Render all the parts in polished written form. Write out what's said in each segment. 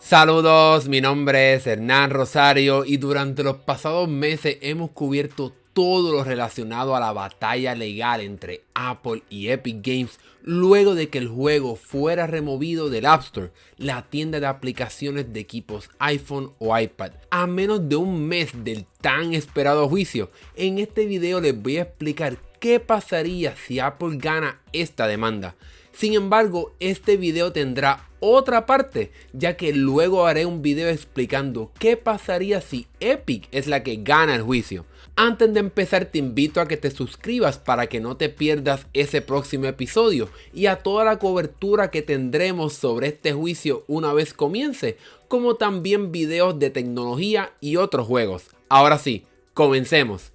Saludos, mi nombre es Hernán Rosario y durante los pasados meses hemos cubierto todo lo relacionado a la batalla legal entre Apple y Epic Games luego de que el juego fuera removido del App Store, la tienda de aplicaciones de equipos iPhone o iPad. A menos de un mes del tan esperado juicio, en este video les voy a explicar qué pasaría si Apple gana esta demanda. Sin embargo, este video tendrá otra parte, ya que luego haré un video explicando qué pasaría si Epic es la que gana el juicio. Antes de empezar te invito a que te suscribas para que no te pierdas ese próximo episodio y a toda la cobertura que tendremos sobre este juicio una vez comience, como también videos de tecnología y otros juegos. Ahora sí, comencemos.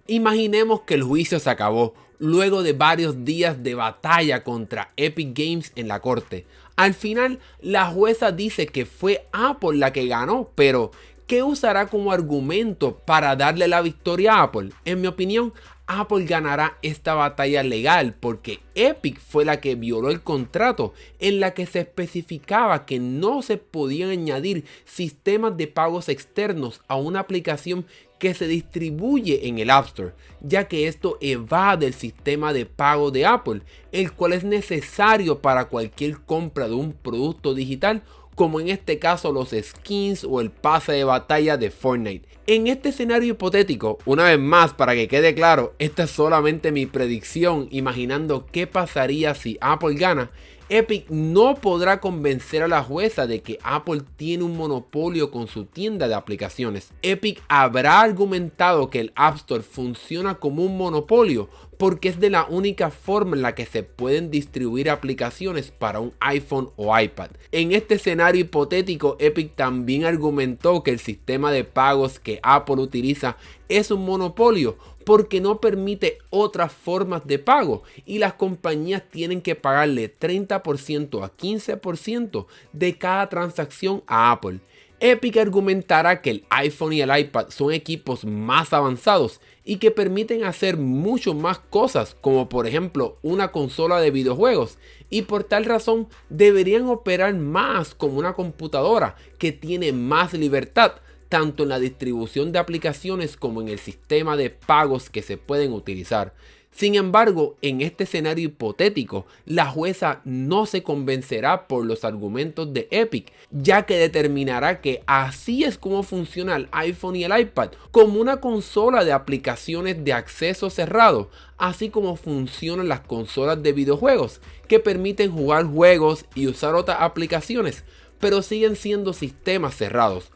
Imaginemos que el juicio se acabó luego de varios días de batalla contra Epic Games en la corte. Al final, la jueza dice que fue Apple la que ganó, pero ¿qué usará como argumento para darle la victoria a Apple? En mi opinión, Apple ganará esta batalla legal porque Epic fue la que violó el contrato en la que se especificaba que no se podían añadir sistemas de pagos externos a una aplicación que se distribuye en el App Store, ya que esto evade el sistema de pago de Apple, el cual es necesario para cualquier compra de un producto digital, como en este caso los skins o el pase de batalla de Fortnite. En este escenario hipotético, una vez más para que quede claro, esta es solamente mi predicción imaginando qué pasaría si Apple gana, Epic no podrá convencer a la jueza de que Apple tiene un monopolio con su tienda de aplicaciones. Epic habrá argumentado que el App Store funciona como un monopolio porque es de la única forma en la que se pueden distribuir aplicaciones para un iPhone o iPad. En este escenario hipotético, Epic también argumentó que el sistema de pagos que Apple utiliza es un monopolio porque no permite otras formas de pago y las compañías tienen que pagarle 30% a 15% de cada transacción a Apple. Epic argumentará que el iPhone y el iPad son equipos más avanzados y que permiten hacer mucho más cosas, como por ejemplo una consola de videojuegos, y por tal razón deberían operar más como una computadora que tiene más libertad, tanto en la distribución de aplicaciones como en el sistema de pagos que se pueden utilizar. Sin embargo, en este escenario hipotético, la jueza no se convencerá por los argumentos de Epic, ya que determinará que así es como funciona el iPhone y el iPad, como una consola de aplicaciones de acceso cerrado, así como funcionan las consolas de videojuegos, que permiten jugar juegos y usar otras aplicaciones, pero siguen siendo sistemas cerrados.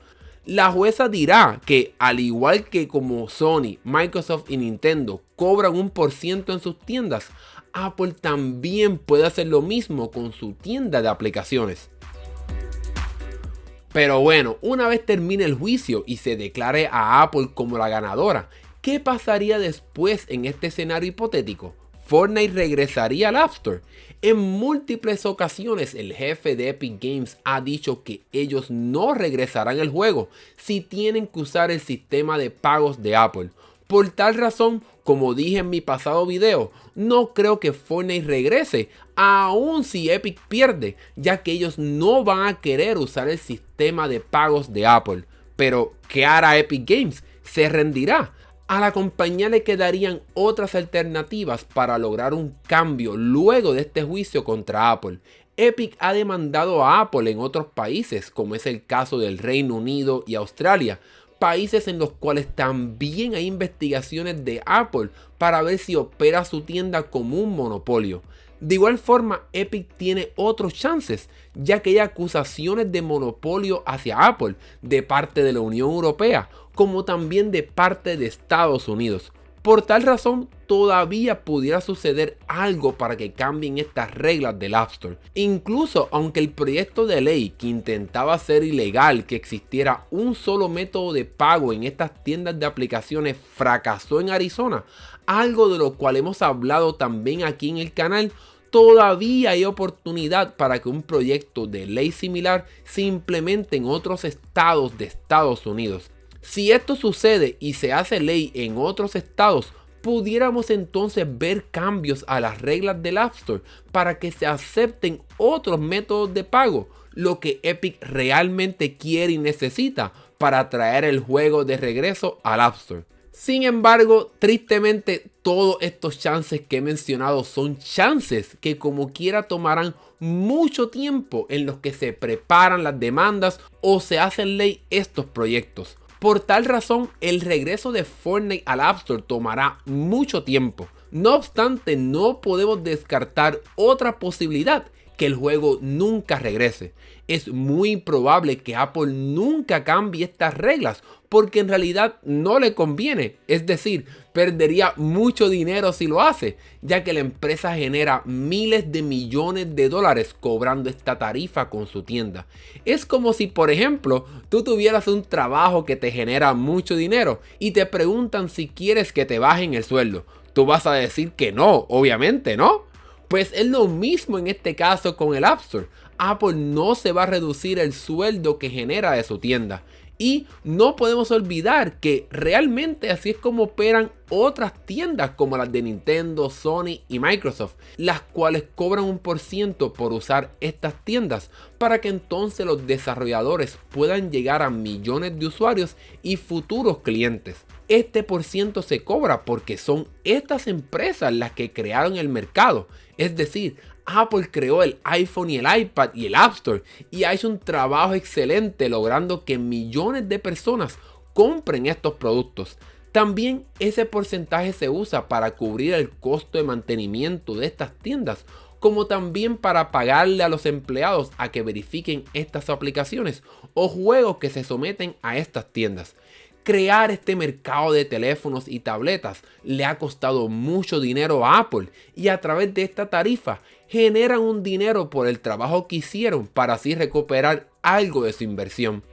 La jueza dirá que, al igual que como Sony, Microsoft y Nintendo cobran un % en sus tiendas, Apple también puede hacer lo mismo con su tienda de aplicaciones. Pero bueno, una vez termine el juicio y se declare a Apple como la ganadora, ¿qué pasaría después en este escenario hipotético? Fortnite regresaría al App Store. En múltiples ocasiones el jefe de Epic Games ha dicho que ellos no regresarán el juego si tienen que usar el sistema de pagos de Apple. Por tal razón, como dije en mi pasado video, no creo que Fortnite regrese, aun si Epic pierde, ya que ellos no van a querer usar el sistema de pagos de Apple. Pero, ¿qué hará Epic Games? ¿Se rendirá? A la compañía le quedarían otras alternativas para lograr un cambio luego de este juicio contra Apple. Epic ha demandado a Apple en otros países, como es el caso del Reino Unido y Australia, países en los cuales también hay investigaciones de Apple para ver si opera su tienda como un monopolio. De igual forma, Epic tiene otros chances, ya que hay acusaciones de monopolio hacia Apple de parte de la Unión Europea, como también de parte de Estados Unidos. Por tal razón, todavía pudiera suceder algo para que cambien estas reglas del App Store. Incluso aunque el proyecto de ley que intentaba hacer ilegal que existiera un solo método de pago en estas tiendas de aplicaciones fracasó en Arizona, algo de lo cual hemos hablado también aquí en el canal, todavía hay oportunidad para que un proyecto de ley similar se implemente en otros estados de Estados Unidos. Si esto sucede y se hace ley en otros estados, pudiéramos entonces ver cambios a las reglas del App Store para que se acepten otros métodos de pago, lo que Epic realmente quiere y necesita para traer el juego de regreso al App Store. Sin embargo, tristemente, todos estos chances que he mencionado son chances que como quiera tomarán mucho tiempo en los que se preparan las demandas o se hacen ley estos proyectos. Por tal razón, el regreso de Fortnite al App Store tomará mucho tiempo. No obstante, no podemos descartar otra posibilidad, que el juego nunca regrese. Es muy probable que Apple nunca cambie estas reglas porque en realidad no le conviene, es decir, perdería mucho dinero si lo hace, ya que la empresa genera miles de millones de dólares cobrando esta tarifa con su tienda. Es como si, por ejemplo, tú tuvieras un trabajo que te genera mucho dinero y te preguntan si quieres que te bajen el sueldo. Tú vas a decir que no, obviamente, ¿no? Pues es lo mismo en este caso con el App Store. Apple no se va a reducir el sueldo que genera de su tienda. Y no podemos olvidar que realmente así es como operan otras tiendas como las de Nintendo, Sony y Microsoft, las cuales cobran un % por usar estas tiendas para que entonces los desarrolladores puedan llegar a millones de usuarios y futuros clientes. Este % se cobra porque son estas empresas las que crearon el mercado, es decir, Apple creó el iPhone y el iPad y el App Store y ha hecho un trabajo excelente logrando que millones de personas compren estos productos. También ese porcentaje se usa para cubrir el costo de mantenimiento de estas tiendas, como también para pagarle a los empleados a que verifiquen estas aplicaciones o juegos que se someten a estas tiendas. Crear este mercado de teléfonos y tabletas le ha costado mucho dinero a Apple y a través de esta tarifa generan un dinero por el trabajo que hicieron para así recuperar algo de su inversión.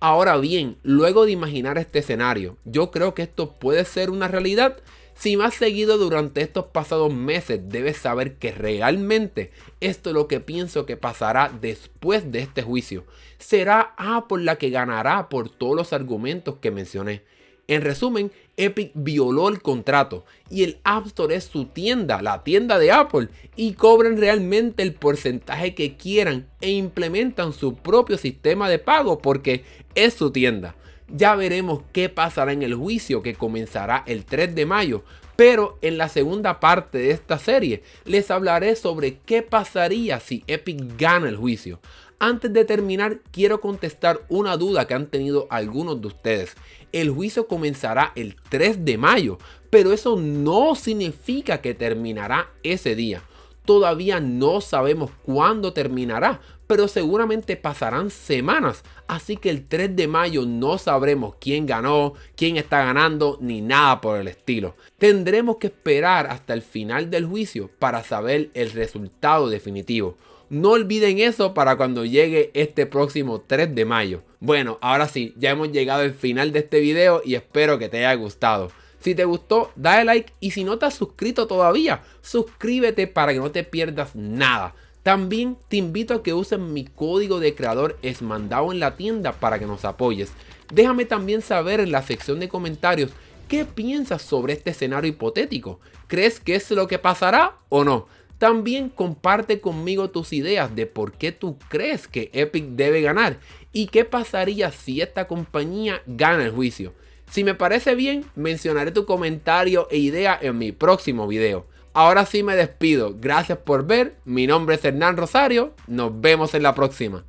Ahora bien, luego de imaginar este escenario, yo creo que esto puede ser una realidad. Si me has seguido durante estos pasados meses, debes saber que realmente esto es lo que pienso que pasará después de este juicio. Será Apple la que ganará por todos los argumentos que mencioné. En resumen, Epic violó el contrato y el App Store es su tienda, la tienda de Apple, y cobran realmente el porcentaje que quieran e implementan su propio sistema de pago porque es su tienda. Ya veremos qué pasará en el juicio que comenzará el 3 de mayo, pero en la segunda parte de esta serie les hablaré sobre qué pasaría si Epic gana el juicio. Antes de terminar, quiero contestar una duda que han tenido algunos de ustedes. El juicio comenzará el 3 de mayo, pero eso no significa que terminará ese día. Todavía no sabemos cuándo terminará, pero seguramente pasarán semanas, así que el 3 de mayo no sabremos quién ganó, quién está ganando, ni nada por el estilo. Tendremos que esperar hasta el final del juicio para saber el resultado definitivo. No olviden eso para cuando llegue este próximo 3 de mayo. Bueno, ahora sí, ya hemos llegado al final de este video y espero que te haya gustado. Si te gustó, dale like y si no te has suscrito todavía, suscríbete para que no te pierdas nada. También te invito a que uses mi código de creador esmandado en la tienda para que nos apoyes. Déjame también saber en la sección de comentarios qué piensas sobre este escenario hipotético. ¿Crees que es lo que pasará o no? También comparte conmigo tus ideas de por qué tú crees que Epic debe ganar y qué pasaría si esta compañía gana el juicio. Si me parece bien, mencionaré tu comentario e idea en mi próximo video. Ahora sí me despido, gracias por ver, mi nombre es Hernán Rosario, nos vemos en la próxima.